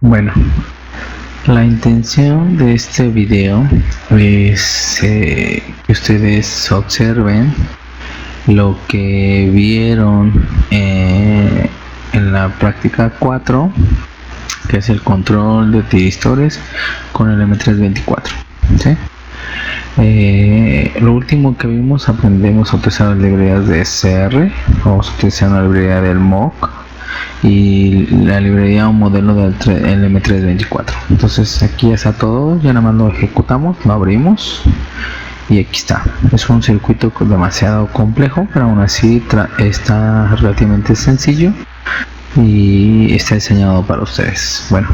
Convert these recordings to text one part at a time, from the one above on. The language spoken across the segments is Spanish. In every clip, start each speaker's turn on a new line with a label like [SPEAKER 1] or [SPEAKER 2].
[SPEAKER 1] Bueno, la intención de este video es que ustedes observen lo que vieron en la práctica 4, que es el control de tiristores con el M324, ¿sí? Lo último que vimos, aprendemos a utilizar las librerías de SR, vamos a utilizar una librería del MOOC y la librería o modelo del M324. Entonces aquí ya está todo, ya nada más lo ejecutamos, lo abrimos y aquí está. Es un circuito demasiado complejo, pero aún así está relativamente sencillo y está diseñado para ustedes. Bueno,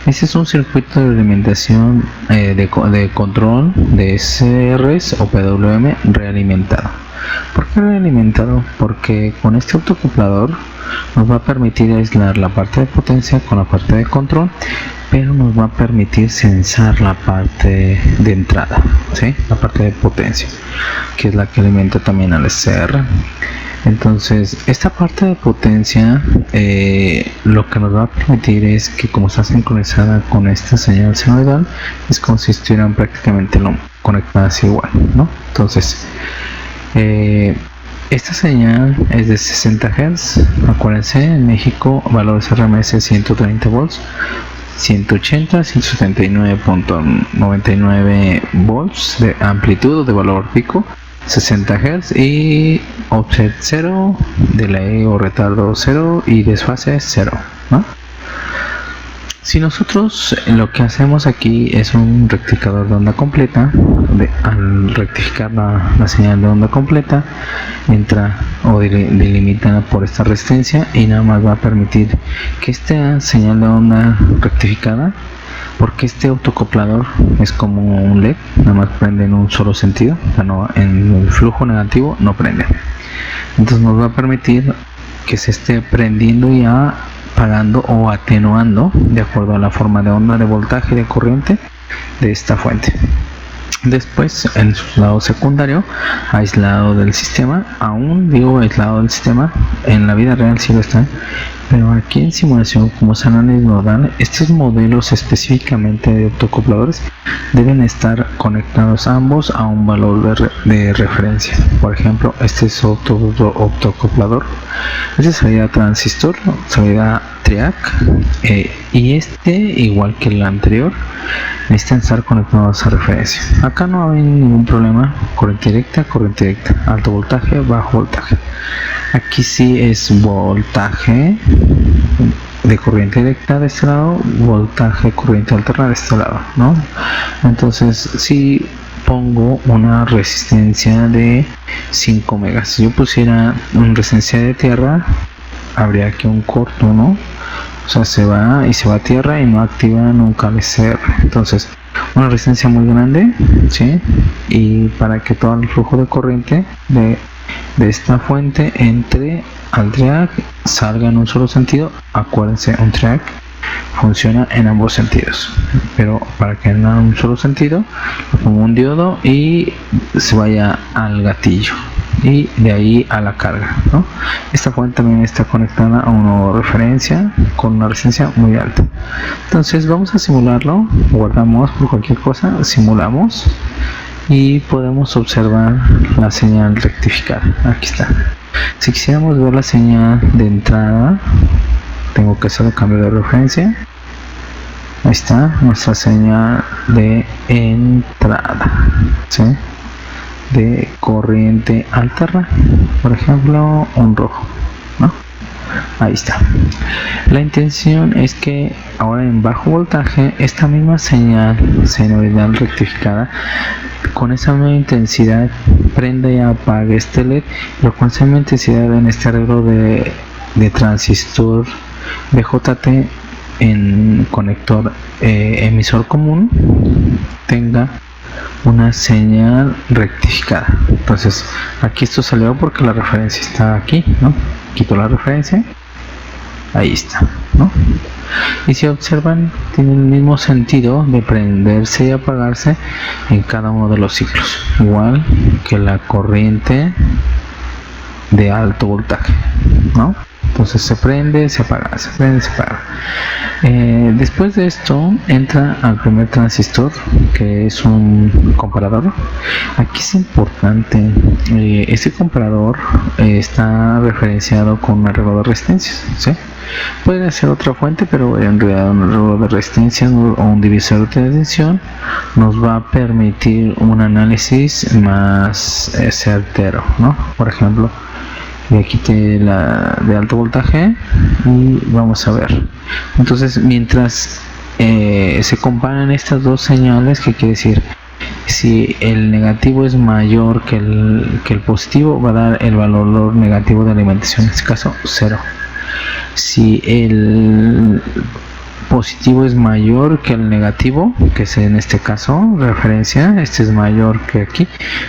[SPEAKER 1] este es un circuito de alimentación de control de SRs o PWM realimentado. ¿Por qué realimentado? Porque con este autoacoplador nos va a permitir aislar la parte de potencia con la parte de control, pero nos va a permitir censar la parte de entrada, ¿sí? La parte de potencia, que es la que alimenta también al SR. Entonces esta parte de potencia lo que nos va a permitir es que, como está sincronizada con esta señal senoidal, es como si estuvieran prácticamente conectadas igual, ¿no? Entonces esta señal es de 60 Hz, acuérdense, en México valores RMS 130 volts, 180, 179.99 volts de amplitud o de valor pico, 60 Hz y offset 0, delay o retardo 0 y desfase 0, ¿no? Si nosotros lo que hacemos aquí es un rectificador de onda completa, al rectificar la señal de onda completa, entra o delimita por esta resistencia y nada más va a permitir que esta señal de onda rectificada, porque este autoacoplador es como un LED, nada más prende en un solo sentido, o sea, no, en el flujo negativo no prende. Entonces nos va a permitir que se esté prendiendo y apagando o atenuando de acuerdo a la forma de onda de voltaje y de corriente de esta fuente. Después, en su lado secundario, aislado del sistema, aún digo aislado del sistema, en la vida real sí lo están, pero aquí en simulación, como es análisis nodal, estos modelos específicamente de autoacopladores deben estar conectados ambos a un valor de referencia. Por ejemplo, este es otro autoacoplador, este es salida transistor, salida triac, y este, igual que el anterior, necesitan estar conectados a referencia. Acá no hay ningún problema, corriente directa, alto voltaje, bajo voltaje. Aquí sí es voltaje de corriente directa de este lado, voltaje corriente alterna de este lado, ¿no? Entonces si pongo una resistencia de 5 megas, si yo pusiera una resistencia de tierra, habría aquí un corto, ¿no? O sea, se va a tierra y no activa nunca el SR. Entonces, una resistencia muy grande, ¿sí? Y para que todo el flujo de corriente de esta fuente entre al triac, salga en un solo sentido. Acuérdense, un triac funciona en ambos sentidos, pero para que en un solo sentido le pongo un diodo y se vaya al gatillo y de ahí a la carga, ¿no? Esta fuente también está conectada a una referencia con una resistencia muy alta. Entonces vamos a simularlo, guardamos por cualquier cosa, simulamos y podemos observar la señal rectificada. Aquí está. Si quisiéramos ver la señal de entrada, tengo que hacer el cambio de referencia. Ahí está nuestra señal de entrada, ¿sí? De corriente alterna, por ejemplo un rojo, ¿no? Ahí está. La intención es que ahora en bajo voltaje esta misma señal senoidal rectificada con esa misma intensidad prenda y apague este LED, pero con esa misma intensidad en este arreglo de transistor BJT en conector emisor común tenga una señal rectificada. Entonces aquí esto salió porque la referencia está aquí, ¿no? Quito la referencia, ahí está, ¿no? Y si observan, tiene el mismo sentido de prenderse y apagarse en cada uno de los ciclos, igual que la corriente de alto voltaje, ¿no? Entonces se prende, se apaga, se prende, se apaga. Después de esto entra al primer transistor, que es un comparador. Aquí es importante, este comparador está referenciado con un arreglo de resistencias, ¿sí? Puede ser otra fuente, pero en realidad un arreglo de resistencias o un divisor de tensión nos va a permitir un análisis más certero, ¿no? Por ejemplo, le quité la de alto voltaje y vamos a ver. Entonces, mientras se comparan estas dos señales, ¿qué quiere decir? Si el negativo es mayor que el positivo, va a dar el valor negativo de alimentación, en este caso 0. Si el positivo es mayor que el negativo, que es en este caso referencia, este es mayor que aquí,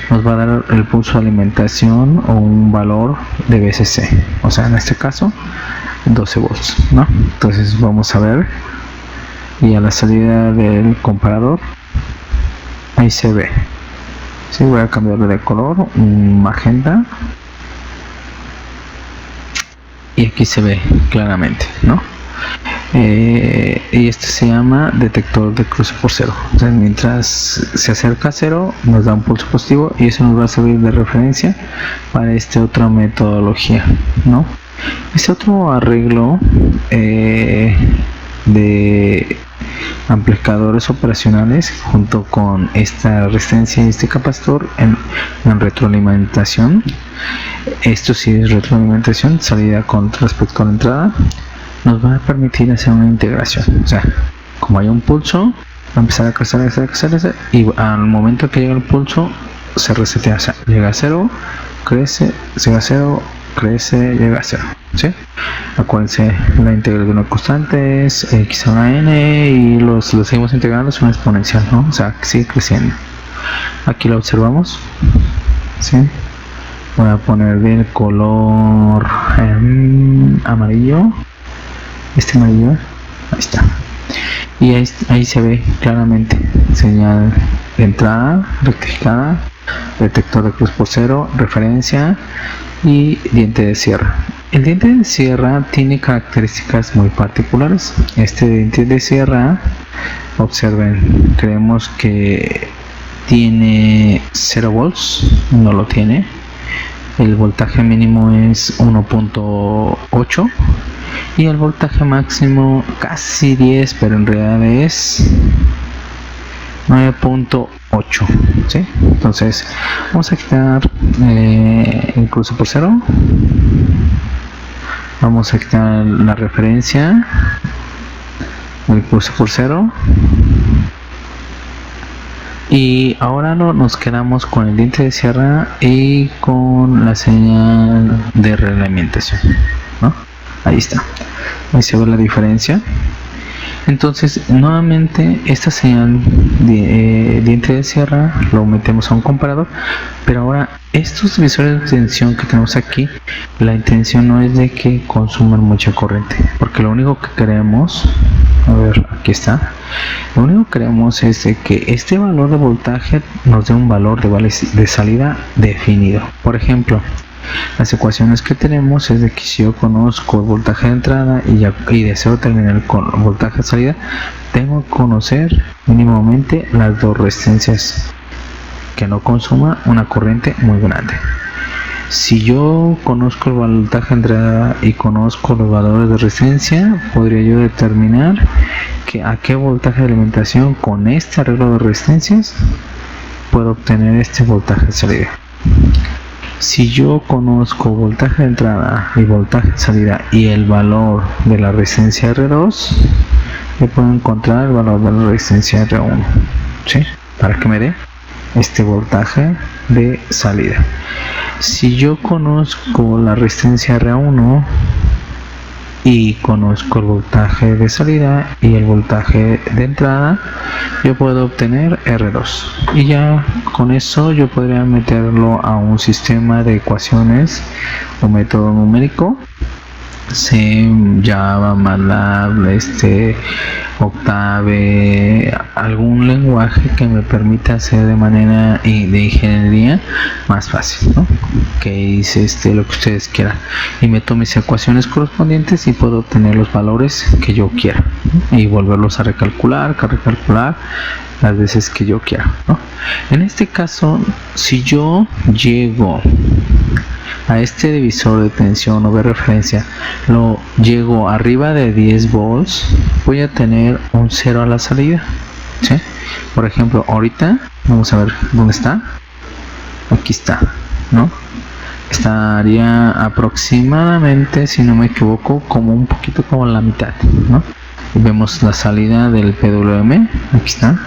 [SPEAKER 1] nos va a dar el pulso de alimentación o un valor de VCC, o sea, en este caso 12 volts, ¿no? Entonces vamos a ver, y a la salida del comparador ahí se ve. Sí, voy a cambiarle de color, un magenta, y aquí se ve claramente, ¿no? Y este se llama detector de cruce por cero. O sea, mientras se acerca a cero nos da un pulso positivo, y eso nos va a servir de referencia para esta otra metodología, ¿no? Este otro arreglo de amplificadores operacionales, junto con esta resistencia y este capacitor en retroalimentación. Esto sí es retroalimentación, salida con respecto a la entrada, nos va a permitir hacer una integración. O sea, como hay un pulso, va a empezar a crecer, y al momento que llega el pulso se resetea. O sea, llega a 0, crece, llega a 0, crece, llega a 0, ¿sí? Acuérdense, la integral de una constante es x a la n, y lo seguimos integrando, es una exponencial, ¿no? O sea, sigue creciendo. Aquí lo observamos, ¿sí? Voy a poner del color amarillo, este amarillo, ahí está, y ahí se ve claramente señal de entrada rectificada, detector de cruz por cero, referencia y diente de sierra. El diente de sierra tiene características muy particulares. Este diente de sierra, observen, creemos que tiene 0 volts, no lo tiene. El voltaje mínimo es 1.8 y el voltaje máximo casi 10, pero en realidad es 9.8, ¿sí? Entonces vamos a quitar el cruce por cero, vamos a quitar la referencia del cruce por cero, y ahora nos quedamos con el diente de sierra y con la señal de realimentación, ¿no? Ahí está, ahí se ve la diferencia. Entonces nuevamente esta señal de diente de sierra lo metemos a un comparador, pero ahora estos divisores de tensión que tenemos aquí, la intención no es de que consuman mucha corriente, porque lo único que queremos, a ver, aquí está, lo único que queremos es de que este valor de voltaje nos dé un valor de salida definido. Por ejemplo, las ecuaciones que tenemos es de que si yo conozco el voltaje de entrada y deseo terminar con el voltaje de salida, tengo que conocer mínimamente las dos resistencias que no consuma una corriente muy grande. Si yo conozco el voltaje de entrada y conozco los valores de resistencia, podría yo determinar a qué voltaje de alimentación con este arreglo de resistencias puedo obtener este voltaje de salida. Si yo conozco voltaje de entrada y voltaje de salida y el valor de la resistencia R2, yo puedo encontrar el valor de la resistencia R1, ¿sí? Para que me dé este voltaje de salida. Si yo conozco la resistencia R1 y conozco el voltaje de salida y el voltaje de entrada, yo puedo obtener R2, y ya con eso yo podría meterlo a un sistema de ecuaciones o método numérico Java, MATLAB, Octave, algún lenguaje que me permita hacer de manera de ingeniería más fácil, ¿no? Que hice lo que ustedes quieran y meto mis ecuaciones correspondientes y puedo obtener los valores que yo quiera, ¿no? Y volverlos a recalcular las veces que yo quiera, ¿no? En este caso, si yo llego a este divisor de tensión o de referencia, lo llego arriba de 10 volts, voy a tener un 0 a la salida, ¿sí? Por ejemplo, ahorita vamos a ver dónde está. Aquí está, ¿no? Estaría aproximadamente, si no me equivoco, como un poquito como la mitad, ¿no? Y vemos la salida del PWM. Aquí está.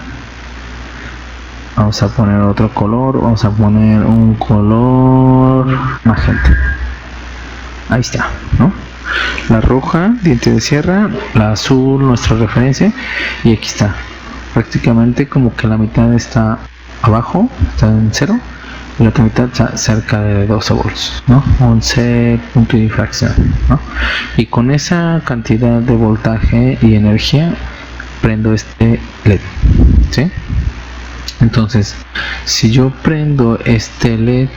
[SPEAKER 1] Vamos a poner otro color, vamos a poner un color magenta. Ahí está, ¿no? La roja, diente de sierra, la azul, nuestra referencia, y aquí está. Prácticamente como que la mitad está abajo, está en 0, y la otra mitad está cerca de 12 volts, ¿no? 11 punto y fracción, ¿no? Y con esa cantidad de voltaje y energía prendo este LED, ¿sí? Entonces, si yo prendo este LED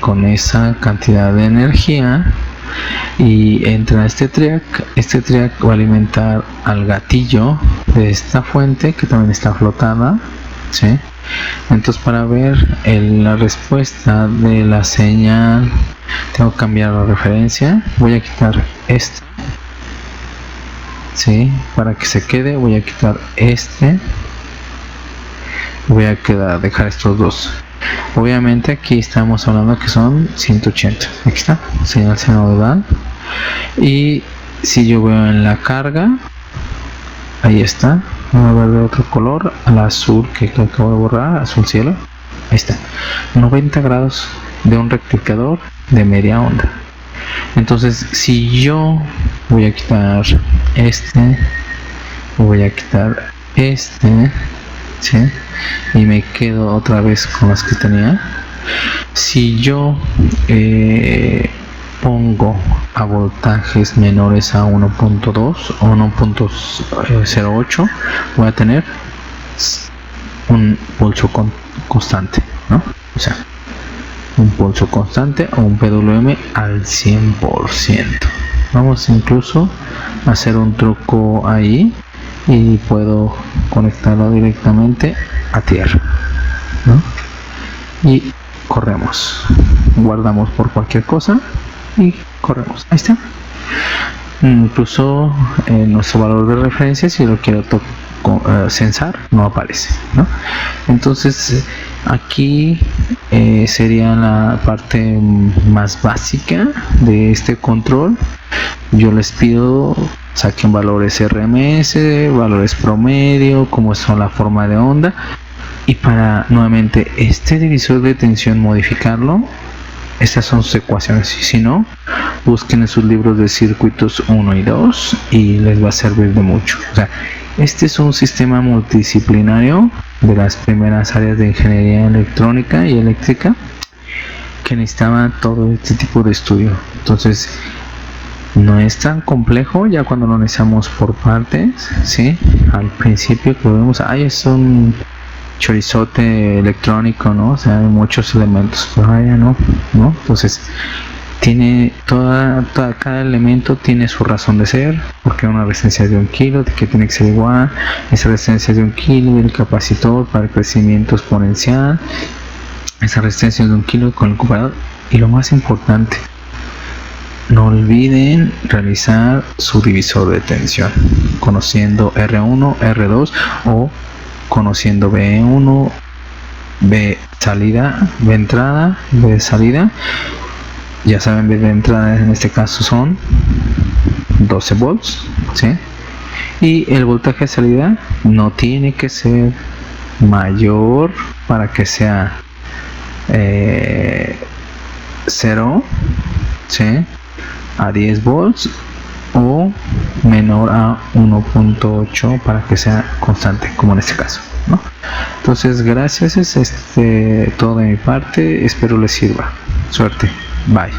[SPEAKER 1] con esa cantidad de energía y entra este triac va a alimentar al gatillo de esta fuente que también está flotada, ¿sí? Entonces, para ver la respuesta de la señal, tengo que cambiar la referencia. Voy a quitar esta, ¿sí? Para que se quede, voy a quitar voy a dejar estos dos. Obviamente aquí estamos hablando que son 180. Aquí está, señal sinodal. Y si yo veo en la carga, ahí está. Vamos a ver de otro color, al azul que acabo de borrar, azul cielo. Ahí está, 90 grados de un rectificador de media onda. Entonces, si yo voy a quitar voy a quitar ¿sí? Y me quedo otra vez con las que tenía. Si yo pongo a voltajes menores a 1.2 o 1.08, voy a tener un pulso constante, ¿no? O sea, un pulso constante o un PWM al 100%. Vamos incluso a hacer un truco ahí y puedo conectarlo directamente a tierra, ¿no? Y corremos, guardamos por cualquier cosa y corremos. Ahí está. Incluso nuestro valor de referencia, si lo quiero censar, no aparece, ¿no? Entonces aquí sería la parte más básica de este control. Yo les pido saquen valores RMS, valores promedio, como son la forma de onda, y para nuevamente este divisor de tensión modificarlo, estas son sus ecuaciones. Y si no, busquen en sus libros de circuitos 1 y 2 y les va a servir de mucho. O sea, este es un sistema multidisciplinario de las primeras áreas de ingeniería electrónica y eléctrica que necesitaba todo este tipo de estudio. Entonces, no es tan complejo ya cuando lo analizamos por partes, ¿sí? Al principio que vemos, es un chorizote electrónico, ¿no? O sea, hay muchos elementos, pero ya no. Entonces, tiene cada elemento tiene su razón de ser, porque una resistencia de 1 kilo, que tiene que ser igual, esa resistencia de 1 kilo, el capacitor para el crecimiento exponencial, esa resistencia de 1 kilo con el comparador, y lo más importante, no olviden realizar su divisor de tensión, conociendo R1, R2 o conociendo B1, B salida, B entrada, B salida. Ya saben, B de entrada en este caso son 12 volts, ¿sí? Y el voltaje de salida no tiene que ser mayor para que sea 0, ¿sí? A 10 volts o menor a 1.8 para que sea constante, como en este caso, ¿no? Entonces, gracias, es todo de mi parte, espero les sirva. Suerte, bye.